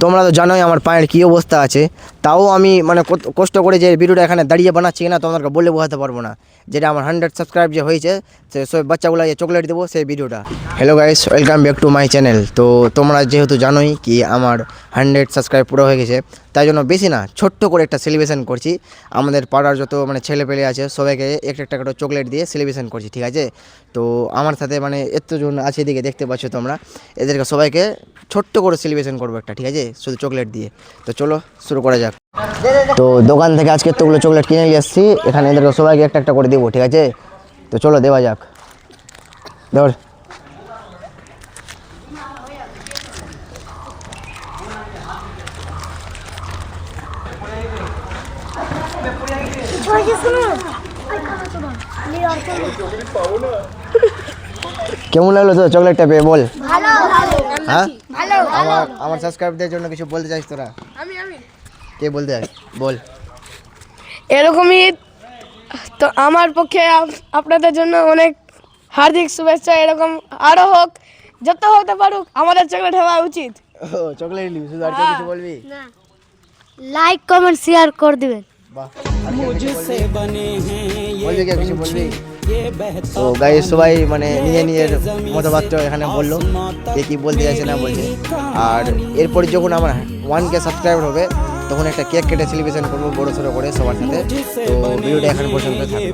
তোমরা তো জানোই আমার পায়ের কী অবস্থা আছে, তাও আমি মানে কষ্ট করে যে ভিডিওটা এখানে দাঁড়িয়ে বানাচ্ছি না, তোমাদেরকে বলে বোঝাতে পারবো না। যেটা আমার 100 সাবস্ক্রাইব যে হয়েছে, সব বাচ্চাগুলো যে চকলেট দেবো সেই ভিডিওটা। Hello guys, welcome back to my channel. তো তোমরা যেহেতু জানোই কি আমার 100 সাবস্ক্রাইব পুরো হয়ে গেছে, তাই জন্য বেশি না ছোট্ট করে একটা সেলিব্রেশন করছি। আমাদের পাড়ার যত মানে ছেলে পেলে আছে সবাইকে একটা একটা করে চকলেট দিয়ে সেলিব্রেশন করছি, ঠিক আছে? তো আমার সাথে মানে এতজন আছে, এদিকে দেখতে পাচ্ছ তোমরা, এদেরকে সবাইকে ছোট্ট করে সেলিব্রেশন করবো একটা, ঠিক আছে, শুধু চকলেট দিয়ে। তো চলো শুরু করা যাক। তো দোকান থেকে আজকে এতগুলো চকলেট কিনে নিয়ে এসেছি, এখানে এদেরকে সবাইকে একটা একটা করে দেবো, ঠিক আছে? তো চলো দেওয়া যাক। ধর কেমন লাগলো তো চকলেটটা পেয়ে বল? হ্যাঁ, আমার সাবস্ক্রাইবদের জন্য কিছু বলতে চাইছ তোরা? কে বলতে চাস বল। এরকমই তো আমার পক্ষে আপনাদের জন্য অনেক হার্দিক শুভেচ্ছা। এরকম আরো হোক, যত হতে পারুক, আমাদের চকলেট হওয়া উচিত। ও চকলেট নিবি শুধু, আর কেউ কিছু বলবি? লাইক কমেন্ট শেয়ার করে দিবেন। বাহ, আর কেউ কিছু বলবি? বলবি কেউ কিছু বলবি? তো গাইস সবাই মানে নিজের মতবাদ এখানে বললো, কে কী বলতে চাইছে না বলছে। আর এরপরে যখন আমার 1K সাবস্ক্রাইবার হবে, তখন একটা কেক কেটে সেলিব্রেশন করবো বড় সড়ো করে সবার সাথে। তো ভিডিওটা এখন পর্যন্ত থাকবে।